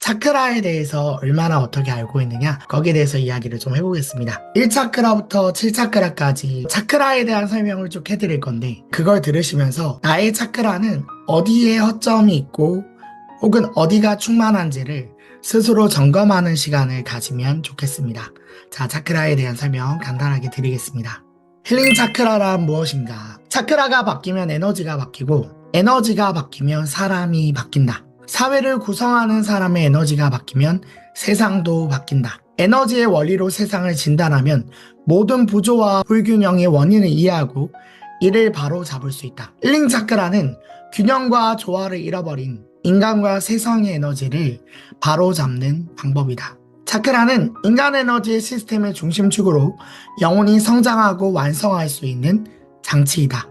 차크라에 대해서 얼마나 어떻게 알고 있느냐? 거기에 대해서 이야기를 좀 해보겠습니다. 1차크라부터 7차크라까지 차크라에 대한 설명을 쭉 해드릴 건데 그걸 들으시면서 나의 차크라는 어디에 허점이 있고 혹은 어디가 충만한지를 스스로 점검하는 시간을 가지면 좋겠습니다. 자, 차크라에 대한 설명 간단하게 드리겠습니다. 힐링 차크라란 무엇인가? 차크라가 바뀌면 에너지가 바뀌고 에너지가 바뀌면 사람이 바뀐다. 사회를 구성하는 사람의 에너지가 바뀌면 세상도 바뀐다. 에너지의 원리로 세상을 진단하면 모든 부조와 불균형의 원인을 이해하고 이를 바로 잡을 수 있다. 힐링 차크라는 균형과 조화를 잃어버린 인간과 세상의 에너지를 바로 잡는 방법이다. 차크라는 인간 에너지의 시스템의 중심축으로 영혼이 성장하고 완성할 수 있는 장치이다.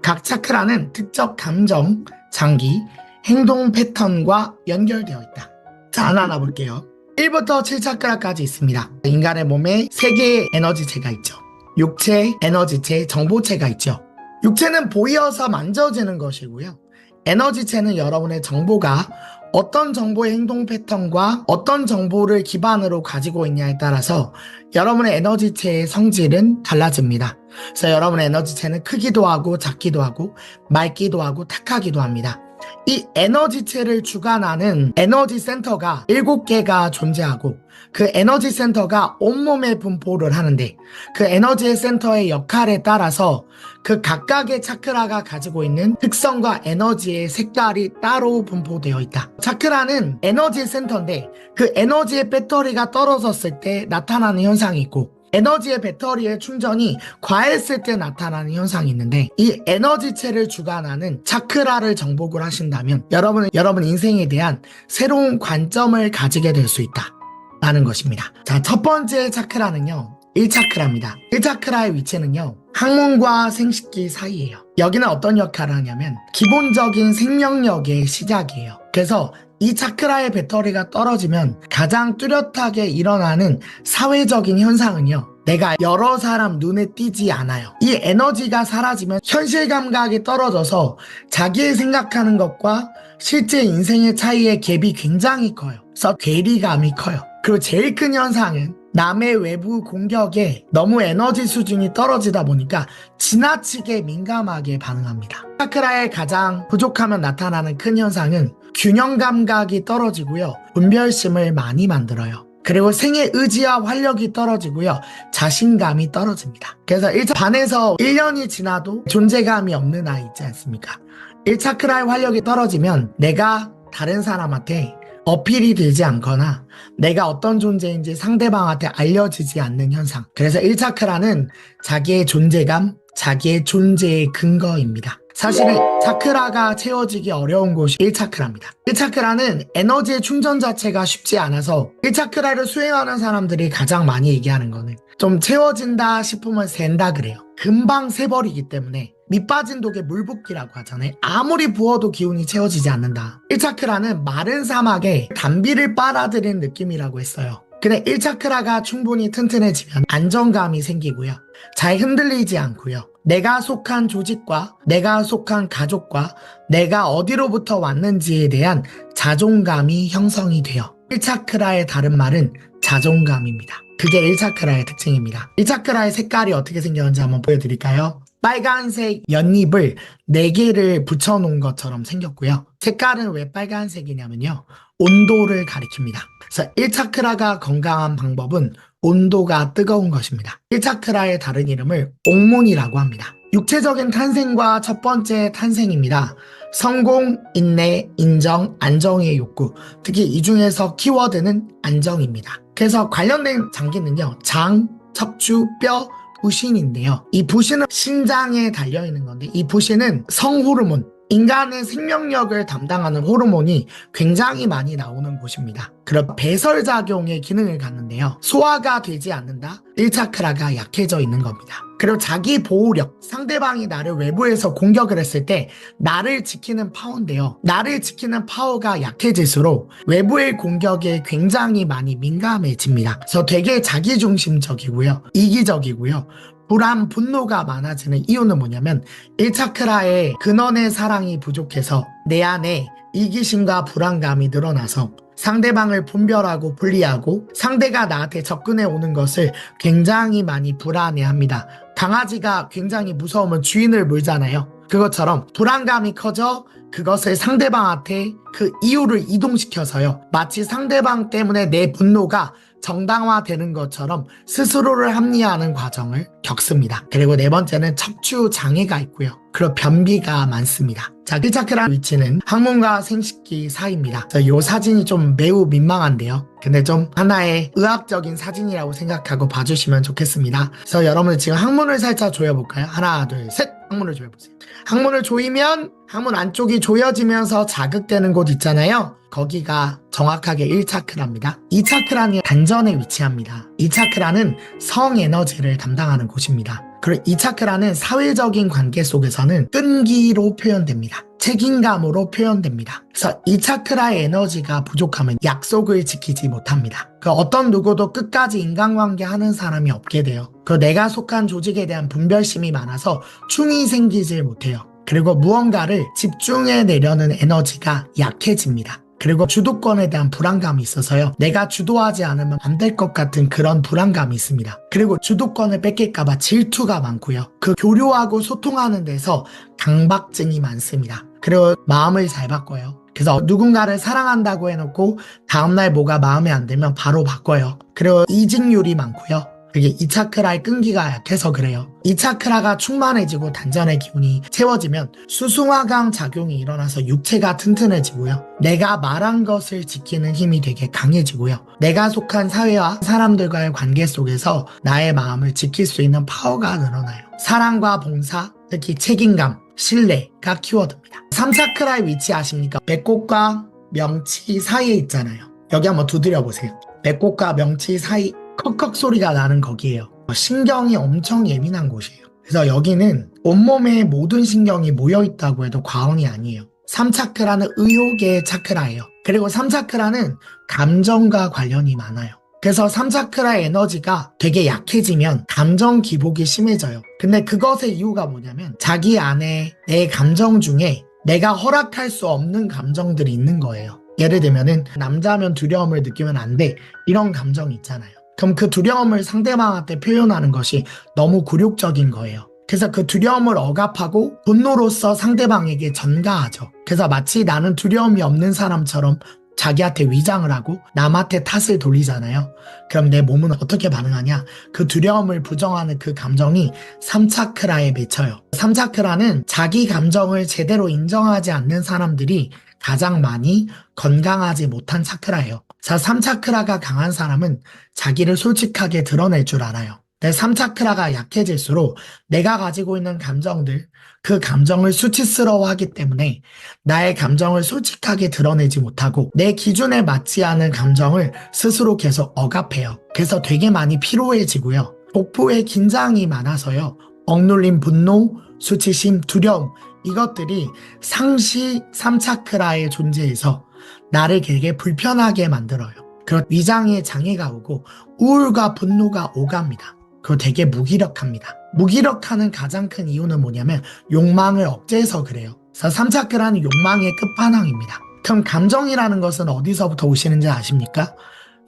각 차크라는 특정 감정, 장기, 행동 패턴과 연결되어 있다. 자, 하나하나 볼게요. 1부터 7차크라까지 있습니다. 인간의 몸에 3개의 에너지체가 있죠. 육체, 에너지체, 정보체가 있죠. 육체는 보여서 만져지는 것이고요. 에너지체는 여러분의 정보가 어떤 정보의 행동 패턴과 어떤 정보를 기반으로 가지고 있냐에 따라서 여러분의 에너지체의 성질은 달라집니다. 그래서 여러분의 에너지체는 크기도 하고 작기도 하고 맑기도 하고 탁하기도 합니다. 이 에너지체를 주관하는 에너지 센터가 7개가 존재하고 그 에너지 센터가 온몸에 분포를 하는데 그 에너지 센터의 역할에 따라서 그 각각의 차크라가 가지고 있는 특성과 에너지의 색깔이 따로 분포되어 있다. 차크라는 에너지 센터인데 그 에너지의 배터리가 떨어졌을 때 나타나는 현상이 있고 에너지의 배터리의 충전이 과했을 때 나타나는 현상이 있는데 이 에너지체를 주관하는 차크라를 정복을 하신다면 여러분은 여러분 인생에 대한 새로운 관점을 가지게 될 수 있다 라는 것입니다. 자, 첫 번째 차크라는요 1차크라입니다. 1차크라의 위치는요 항문과 생식기 사이예요. 여기는 어떤 역할을 하냐면 기본적인 생명력의 시작이에요. 그래서 이 차크라의 배터리가 떨어지면 가장 뚜렷하게 일어나는 사회적인 현상은요. 내가 여러 사람 눈에 띄지 않아요. 이 에너지가 사라지면 현실 감각이 떨어져서 자기의 생각하는 것과 실제 인생의 차이의 갭이 굉장히 커요. 그래서 괴리감이 커요. 그리고 제일 큰 현상은 남의 외부 공격에 너무 에너지 수준이 떨어지다 보니까 지나치게 민감하게 반응합니다. 차크라의 가장 부족하면 나타나는 큰 현상은 균형 감각이 떨어지고요. 분별심을 많이 만들어요. 그리고 생의 의지와 활력이 떨어지고요. 자신감이 떨어집니다. 그래서 1차 반에서 1년이 지나도 존재감이 없는 아이 있지 않습니까? 1차크라의 활력이 떨어지면 내가 다른 사람한테 어필이 되지 않거나 내가 어떤 존재인지 상대방한테 알려지지 않는 현상. 그래서 1차크라는 자기의 존재감, 자기의 존재의 근거입니다. 사실은 차크라가 채워지기 어려운 곳이 1차크라입니다. 1차크라는 에너지의 충전 자체가 쉽지 않아서 1차크라를 수행하는 사람들이 가장 많이 얘기하는 거는 좀 채워진다 싶으면 샌다 그래요. 금방 새버리기 때문에 밑 빠진 독에 물 붓기라고 하잖아요. 아무리 부어도 기운이 채워지지 않는다. 1차크라는 마른 사막에 단비를 빨아들인 느낌이라고 했어요. 근데 1차크라가 충분히 튼튼해지면 안정감이 생기고요. 잘 흔들리지 않고요. 내가 속한 조직과 내가 속한 가족과 내가 어디로부터 왔는지에 대한 자존감이 형성이 돼요. 1차크라의 다른 말은 자존감입니다. 그게 1차크라의 특징입니다. 1차크라의 색깔이 어떻게 생겼는지 한번 보여드릴까요? 빨간색 연잎을 4개를 붙여놓은 것처럼 생겼고요. 색깔은 왜 빨간색이냐면요. 온도를 가리킵니다. 그래서 1차크라가 건강한 방법은 온도가 뜨거운 것입니다. 1차크라의 다른 이름을 옥문이라고 합니다. 육체적인 탄생과 첫 번째 탄생입니다. 성공, 인내, 인정, 안정의 욕구. 특히 이 중에서 키워드는 안정입니다. 그래서 관련된 장기는요. 장, 척추, 뼈, 부신인데요. 이 부신은 신장에 달려있는 건데 이 부신은 성호르몬, 인간의 생명력을 담당하는 호르몬이 굉장히 많이 나오는 곳입니다. 그럼 배설작용의 기능을 갖는데요. 소화가 되지 않는다? 1차크라가 약해져 있는 겁니다. 그리고 자기 보호력, 상대방이 나를 외부에서 공격을 했을 때 나를 지키는 파워인데요. 나를 지키는 파워가 약해질수록 외부의 공격에 굉장히 많이 민감해집니다. 그래서 되게 자기중심적이고요. 이기적이고요. 불안, 분노가 많아지는 이유는 뭐냐면 1차크라의 근원의 사랑이 부족해서 내 안에 이기심과 불안감이 늘어나서 상대방을 분별하고 분리하고 상대가 나한테 접근해 오는 것을 굉장히 많이 불안해합니다. 강아지가 굉장히 무서우면 주인을 물잖아요. 그것처럼 불안감이 커져 그것을 상대방한테 그 이유를 이동시켜서요. 마치 상대방 때문에 내 분노가 정당화되는 것처럼 스스로를 합리화하는 과정을 겪습니다. 그리고 네 번째는 척추 장애가 있고요. 그리고 변비가 많습니다. 자, 1차크라 위치는 항문과 생식기 사이입니다. 이 사진이 좀 매우 민망한데요. 근데 좀 하나의 의학적인 사진이라고 생각하고 봐주시면 좋겠습니다. 그래서 여러분 지금 항문을 살짝 조여볼까요? 하나, 둘, 셋! 항문을 조여보세요. 항문을 조이면 항문 안쪽이 조여지면서 자극되는 곳 있잖아요. 거기가 정확하게 1차크라입니다. 2차크라는 단전에 위치합니다. 2차크라는 성에너지를 담당하는 곳입니다. 그리고 2차크라는 사회적인 관계 속에서는 끈기로 표현됩니다. 책임감으로 표현됩니다. 그래서 2차크라의 에너지가 부족하면 약속을 지키지 못합니다. 어떤 누구도 끝까지 인간관계 하는 사람이 없게 돼요. 내가 속한 조직에 대한 분별심이 많아서 충이 생기질 못해요. 그리고 무언가를 집중해 내려는 에너지가 약해집니다. 그리고 주도권에 대한 불안감이 있어서요. 내가 주도하지 않으면 안 될 것 같은 그런 불안감이 있습니다. 그리고 주도권을 뺏길까봐 질투가 많고요. 교류하고 소통하는 데서 강박증이 많습니다. 그리고 마음을 잘 바꿔요. 그래서 누군가를 사랑한다고 해놓고 다음날 뭐가 마음에 안 들면 바로 바꿔요. 그리고 이직률이 많고요. 그게 2차크라의 끈기가 약해서 그래요. 2차크라가 충만해지고 단전의 기운이 채워지면 수승화강 작용이 일어나서 육체가 튼튼해지고요. 내가 말한 것을 지키는 힘이 되게 강해지고요. 내가 속한 사회와 사람들과의 관계 속에서 나의 마음을 지킬 수 있는 파워가 늘어나요. 사랑과 봉사, 특히 책임감, 신뢰가 키워드입니다. 3차크라의 위치 아십니까? 배꼽과 명치 사이에 있잖아요. 여기 한번 두드려 보세요. 배꼽과 명치 사이 컥컥 소리가 나는 거기에요. 신경이 엄청 예민한 곳이에요. 그래서 여기는 온몸의 모든 신경이 모여있다고 해도 과언이 아니에요. 3차크라는 의욕의 차크라예요. 그리고 3차크라는 감정과 관련이 많아요. 그래서 3차크라의 에너지가 되게 약해지면 감정 기복이 심해져요. 근데 그것의 이유가 뭐냐면 자기 안에 내 감정 중에 내가 허락할 수 없는 감정들이 있는 거예요. 예를 들면은 남자면 두려움을 느끼면 안 돼. 이런 감정이 있잖아요. 그럼 그 두려움을 상대방한테 표현하는 것이 너무 굴욕적인 거예요. 그래서 그 두려움을 억압하고 분노로써 상대방에게 전가하죠. 그래서 마치 나는 두려움이 없는 사람처럼 자기한테 위장을 하고 남한테 탓을 돌리잖아요. 그럼 내 몸은 어떻게 반응하냐? 그 두려움을 부정하는 그 감정이 3차크라에 맺혀요. 3차크라는 자기 감정을 제대로 인정하지 않는 사람들이 가장 많이 건강하지 못한 차크라예요. 3차크라가 강한 사람은 자기를 솔직하게 드러낼 줄 알아요. 내 3차크라가 약해질수록 내가 가지고 있는 감정들, 그 감정을 수치스러워하기 때문에 나의 감정을 솔직하게 드러내지 못하고 내 기준에 맞지 않은 감정을 스스로 계속 억압해요. 그래서 되게 많이 피로해지고요. 복부에 긴장이 많아서요. 억눌린 분노, 수치심, 두려움 이것들이 상시 3차크라의 존재에서 나를 되게 불편하게 만들어요. 그리고 위장에 장애가 오고 우울과 분노가 오갑니다. 그리고 되게 무기력합니다. 무기력하는 가장 큰 이유는 뭐냐면 욕망을 억제해서 그래요. 그래서 3차크라는 욕망의 끝판왕입니다. 그럼 감정이라는 것은 어디서부터 오시는지 아십니까?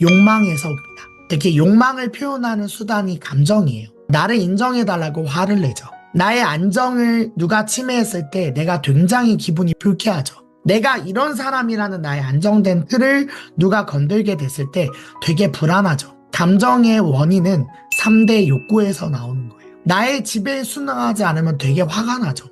욕망에서 옵니다. 특히 욕망을 표현하는 수단이 감정이에요. 나를 인정해달라고 화를 내죠. 나의 안정을 누가 침해했을 때 내가 굉장히 기분이 불쾌하죠. 내가 이런 사람이라는 나의 안정된 틀을 누가 건들게 됐을 때 되게 불안하죠. 감정의 원인은 3대 욕구에서 나오는 거예요. 나의 지배에 순응하지 않으면 되게 화가 나죠.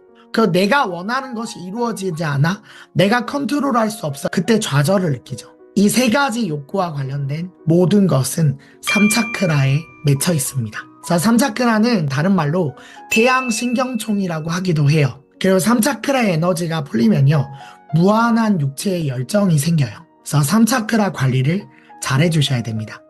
내가 원하는 것이 이루어지지 않아 내가 컨트롤할 수 없어 그때 좌절을 느끼죠. 이 세 가지 욕구와 관련된 모든 것은 3차크라에 맺혀 있습니다. 3차크라는 다른 말로 태양신경총이라고 하기도 해요. 그리고 3차크라의 에너지가 풀리면요. 무한한 육체의 열정이 생겨요. 그래서 3차크라 관리를 잘 해주셔야 됩니다.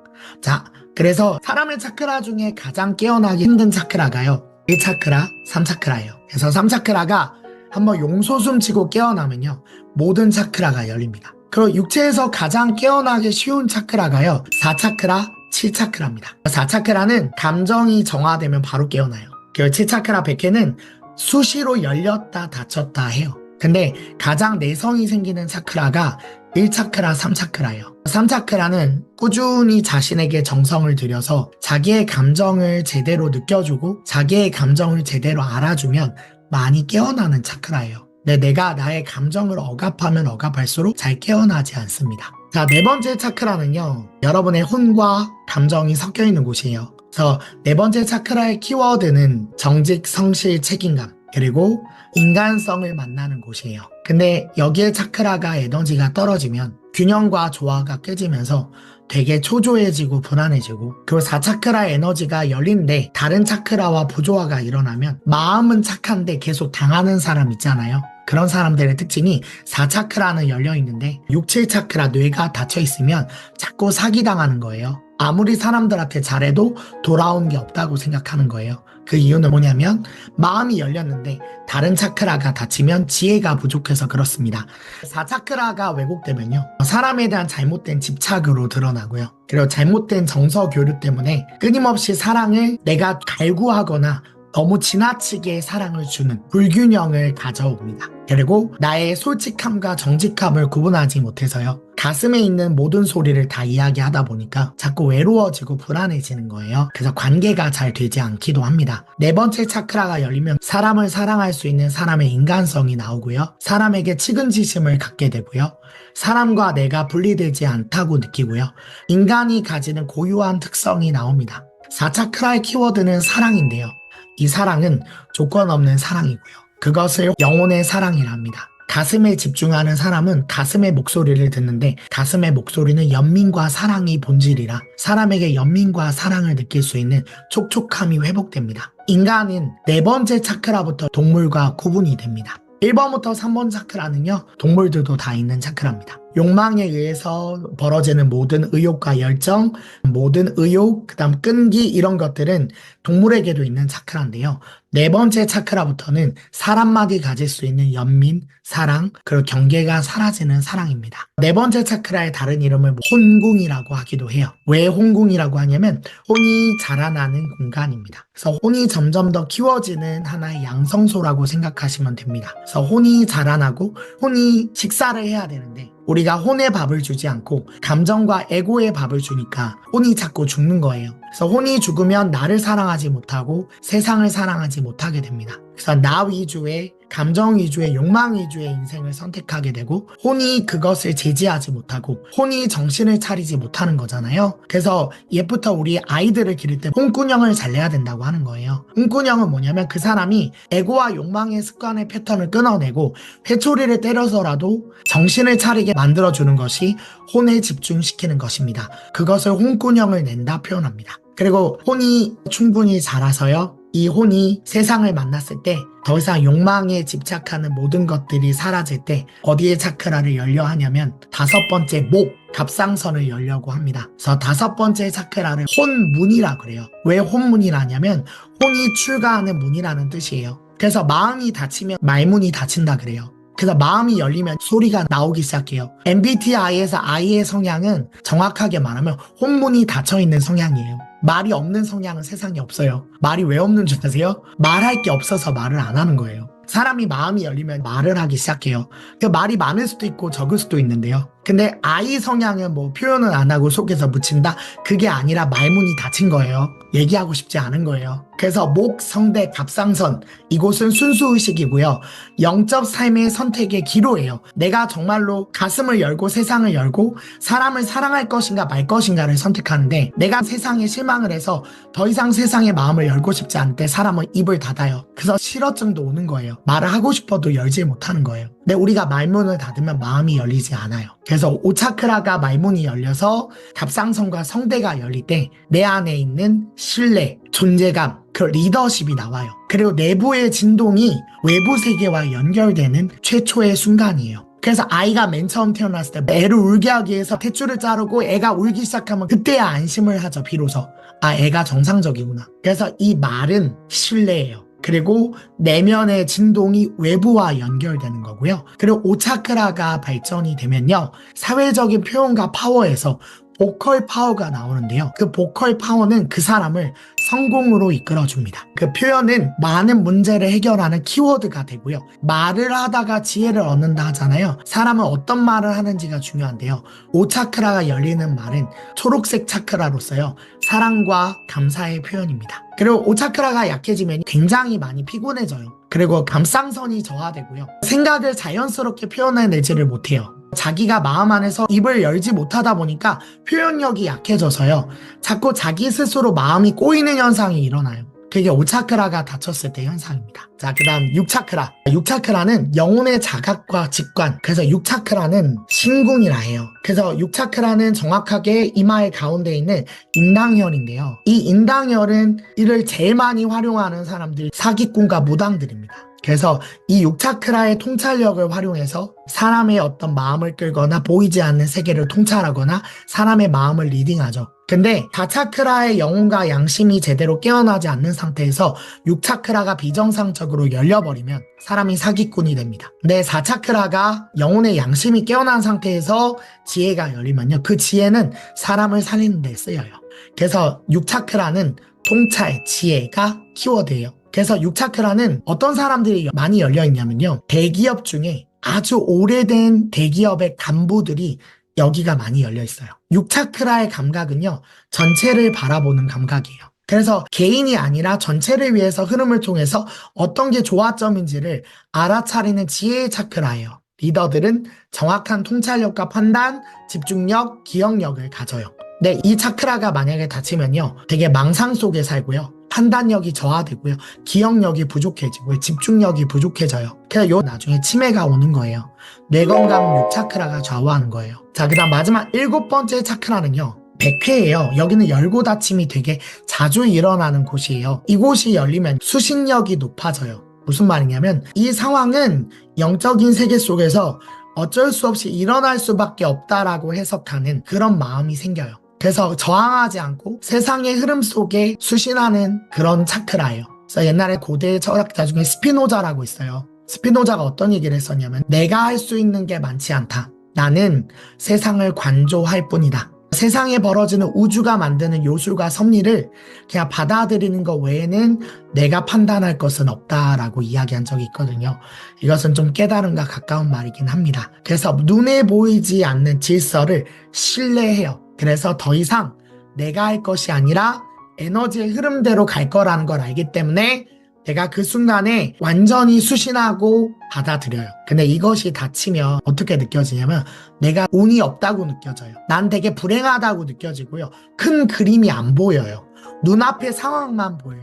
자, 그래서 사람의 차크라 중에 가장 깨어나기 힘든 차크라가요. 1차크라, 3차크라예요. 그래서 3차크라가 한번 용솟음 치고 깨어나면요. 모든 차크라가 열립니다. 그리고 육체에서 가장 깨어나기 쉬운 차크라가요. 4차크라, 7차크라입니다. 4차크라는 감정이 정화되면 바로 깨어나요. 그리고 7차크라 100회는 수시로 열렸다 닫혔다 해요. 근데 가장 내성이 생기는 차크라가 1차크라, 3차크라예요. 3차크라는 꾸준히 자신에게 정성을 들여서 자기의 감정을 제대로 느껴주고 자기의 감정을 제대로 알아주면 많이 깨어나는 차크라예요. 근데 내가 나의 감정을 억압하면 억압할수록 잘 깨어나지 않습니다. 자, 네 번째 차크라는요, 여러분의 혼과 감정이 섞여 있는 곳이에요. 그래서 네 번째 차크라의 키워드는 정직, 성실, 책임감, 그리고 인간성을 만나는 곳이에요. 근데 여기에 차크라가 에너지가 떨어지면 균형과 조화가 깨지면서 되게 초조해지고 불안해지고, 그리고 4차크라 에너지가 열린데 다른 차크라와 부조화가 일어나면 마음은 착한데 계속 당하는 사람 있잖아요. 그런 사람들의 특징이 4차크라는 열려있는데 6, 7차크라 뇌가 닫혀있으면 자꾸 사기당하는 거예요. 아무리 사람들한테 잘해도 돌아온 게 없다고 생각하는 거예요. 그 이유는 뭐냐면 마음이 열렸는데 다른 차크라가 닫히면 지혜가 부족해서 그렇습니다. 4차크라가 왜곡되면요, 사람에 대한 잘못된 집착으로 드러나고요. 그리고 잘못된 정서 교류 때문에 끊임없이 사랑을 내가 갈구하거나 너무 지나치게 사랑을 주는 불균형을 가져옵니다. 그리고 나의 솔직함과 정직함을 구분하지 못해서요, 가슴에 있는 모든 소리를 다 이야기하다 보니까 자꾸 외로워지고 불안해지는 거예요. 그래서 관계가 잘 되지 않기도 합니다. 네 번째 차크라가 열리면 사람을 사랑할 수 있는 사람의 인간성이 나오고요, 사람에게 측은지심을 갖게 되고요, 사람과 내가 분리되지 않다고 느끼고요, 인간이 가지는 고유한 특성이 나옵니다. 4차크라의 키워드는 사랑인데요, 이 사랑은 조건 없는 사랑이고요, 그것을 영혼의 사랑이라 합니다. 가슴에 집중하는 사람은 가슴의 목소리를 듣는데 가슴의 목소리는 연민과 사랑이 본질이라 사람에게 연민과 사랑을 느낄 수 있는 촉촉함이 회복됩니다. 인간은 네 번째 차크라부터 동물과 구분이 됩니다. 1번부터 3번 차크라는요, 동물들도 다 있는 차크라입니다. 욕망에 의해서 벌어지는 모든 의욕과 열정, 모든 의욕, 그다음 끈기, 이런 것들은 동물에게도 있는 차크라인데요. 네 번째 차크라부터는 사람마다 가질 수 있는 연민, 사랑, 그리고 경계가 사라지는 사랑입니다. 네 번째 차크라의 다른 이름을 혼궁이라고 하기도 해요. 왜 혼궁이라고 하냐면 혼이 자라나는 공간입니다. 그래서 혼이 점점 더 키워지는 하나의 양성소라고 생각하시면 됩니다. 그래서 혼이 자라나고 혼이 식사를 해야 되는데 우리가 혼의 밥을 주지 않고 감정과 에고의 밥을 주니까 혼이 자꾸 죽는 거예요. 그래서 혼이 죽으면 나를 사랑하지 못하고 세상을 사랑하지 못하게 됩니다. 그래서 나 위주의, 감정 위주의, 욕망 위주의 인생을 선택하게 되고 혼이 그것을 제지하지 못하고 혼이 정신을 차리지 못하는 거잖아요. 그래서 옛부터 우리 아이들을 기를 때 홍군형을 잘 내야 된다고 하는 거예요. 홍군형은 뭐냐면 그 사람이 에고와 욕망의 습관의 패턴을 끊어내고 회초리를 때려서라도 정신을 차리게 만들어주는 것이 혼에 집중시키는 것입니다. 그것을 홍군형을 낸다 표현합니다. 그리고 혼이 충분히 자라서요, 이 혼이 세상을 만났을 때 더 이상 욕망에 집착하는 모든 것들이 사라질 때 어디에 차크라를 열려 하냐면 5번째 목, 갑상선을 열려고 합니다. 그래서 5번째 차크라를 혼문이라고 그래요. 왜 혼문이라냐면 혼이 출가하는 문이라는 뜻이에요. 그래서 마음이 닫히면 말문이 닫힌다 그래요. 그래서 마음이 열리면 소리가 나오기 시작해요. MBTI에서 I의 성향은 정확하게 말하면 혼문이 닫혀있는 성향이에요. 말이 없는 성향은 세상에 없어요. 말이 왜 없는 줄 아세요? 말할 게 없어서 말을 안 하는 거예요. 사람이 마음이 열리면 말을 하기 시작해요. 그 말이 많을 수도 있고 적을 수도 있는데요. 근데 I 성향은 뭐 표현은 안 하고 속에서 묻힌다? 그게 아니라 말문이 닫힌 거예요. 얘기하고 싶지 않은 거예요. 그래서 목, 성대, 갑상선, 이곳은 순수의식이고요. 영적 삶의 선택의 기로예요. 내가 정말로 가슴을 열고 세상을 열고 사람을 사랑할 것인가 말 것인가를 선택하는데, 내가 세상에 실망을 해서 더 이상 세상의 마음을 열고 싶지 않을 때 사람은 입을 닫아요. 그래서 실어증도 오는 거예요. 말을 하고 싶어도 열지 못하는 거예요. 근데 우리가 말문을 닫으면 마음이 열리지 않아요. 그래서 5차크라가 말문이 열려서 갑상선과 성대가 열릴 때 내 안에 있는 신뢰, 존재감, 그 리더십이 나와요. 그리고 내부의 진동이 외부 세계와 연결되는 최초의 순간이에요. 그래서 아이가 맨 처음 태어났을 때 애를 울게 하기 위해서 탯줄을 자르고 애가 울기 시작하면 그때야 안심을 하죠. 비로소 아, 애가 정상적이구나. 그래서 이 말은 신뢰예요. 그리고 내면의 진동이 외부와 연결되는 거고요. 그리고 5차크라가 발전이 되면요, 사회적인 표현과 파워에서 보컬 파워가 나오는데요. 그 보컬 파워는 그 사람을 성공으로 이끌어줍니다. 그 표현은 많은 문제를 해결하는 키워드가 되고요. 말을 하다가 지혜를 얻는다 하잖아요. 사람은 어떤 말을 하는지가 중요한데요. 5차크라가 열리는 말은 초록색 차크라로서요. 사랑과 감사의 표현입니다. 그리고 5차크라가 약해지면 굉장히 많이 피곤해져요. 그리고 감상선이 저하되고요. 생각을 자연스럽게 표현해내지를 못해요. 자기가 마음 안에서 입을 열지 못하다 보니까 표현력이 약해져서요. 자꾸 자기 스스로 마음이 꼬이는 현상이 일어나요. 그게 5차크라가 닫혔을 때 현상입니다. 자, 그 다음 6차크라. 6차크라는 영혼의 자각과 직관. 그래서 6차크라는 신궁이라 해요. 그래서 6차크라는 정확하게 이마의 가운데 있는 인당혈인데요. 이 인당혈은 이를 제일 많이 활용하는 사람들이 사기꾼과 무당들입니다. 그래서 이 6차크라의 통찰력을 활용해서 사람의 어떤 마음을 끌거나 보이지 않는 세계를 통찰하거나 사람의 마음을 리딩하죠. 근데 4차크라의 영혼과 양심이 제대로 깨어나지 않는 상태에서 6차크라가 비정상적으로 열려버리면 사람이 사기꾼이 됩니다. 근데 4차크라가 영혼의 양심이 깨어난 상태에서 지혜가 열리면요. 그 지혜는 사람을 살리는 데 쓰여요. 그래서 6차크라는 통찰, 지혜가 키워드예요. 그래서 6차크라는 어떤 사람들이 많이 열려있냐면요. 대기업 중에 아주 오래된 대기업의 간부들이 여기가 많이 열려있어요. 6차크라의 감각은요. 전체를 바라보는 감각이에요. 그래서 개인이 아니라 전체를 위해서 흐름을 통해서 어떤 게 조화점인지를 알아차리는 지혜의 차크라예요. 리더들은 정확한 통찰력과 판단, 집중력, 기억력을 가져요. 네, 이 차크라가 만약에 닫히면요. 되게 망상 속에 살고요. 판단력이 저하되고요. 기억력이 부족해지고요. 집중력이 부족해져요. 그래서 요 나중에 치매가 오는 거예요. 뇌 건강 6차크라가 좌우하는 거예요. 자, 그 다음 마지막 7번째 차크라는요. 백회예요. 여기는 열고 닫힘이 되게 자주 일어나는 곳이에요. 이곳이 열리면 수신력이 높아져요. 무슨 말이냐면 이 상황은 영적인 세계 속에서 어쩔 수 없이 일어날 수밖에 없다라고 해석하는 그런 마음이 생겨요. 그래서 저항하지 않고 세상의 흐름 속에 수신하는 그런 차크라예요. 그래서 옛날에 고대 철학자 중에 스피노자라고 있어요. 스피노자가 어떤 얘기를 했었냐면 내가 할 수 있는 게 많지 않다. 나는 세상을 관조할 뿐이다. 세상에 벌어지는 우주가 만드는 요술과 섭리를 그냥 받아들이는 것 외에는 내가 판단할 것은 없다라고 이야기한 적이 있거든요. 이것은 좀 깨달음과 가까운 말이긴 합니다. 그래서 눈에 보이지 않는 질서를 신뢰해요. 그래서 더 이상 내가 할 것이 아니라 에너지의 흐름대로 갈 거라는 걸 알기 때문에 내가 그 순간에 완전히 수신하고 받아들여요. 근데 이것이 닫히면 어떻게 느껴지냐면 내가 운이 없다고 느껴져요. 난 되게 불행하다고 느껴지고요. 큰 그림이 안 보여요. 눈앞의 상황만 보여요.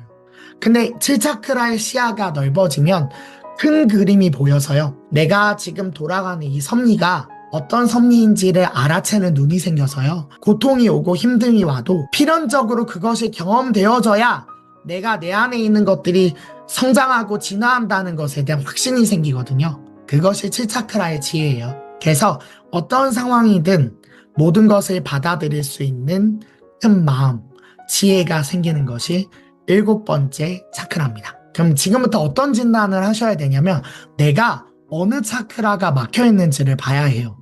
근데 7차크라의 시야가 넓어지면 큰 그림이 보여서요. 내가 지금 돌아가는 이 섭리가 어떤 섭리인지를 알아채는 눈이 생겨서요. 고통이 오고 힘듦이 와도 필연적으로 그것이 경험되어져야 내가 내 안에 있는 것들이 성장하고 진화한다는 것에 대한 확신이 생기거든요. 그것이 7차크라의 지혜예요. 그래서 어떤 상황이든 모든 것을 받아들일 수 있는 큰 마음, 지혜가 생기는 것이 7번째 차크라입니다. 그럼 지금부터 어떤 진단을 하셔야 되냐면 내가 어느 차크라가 막혀 있는지를 봐야 해요.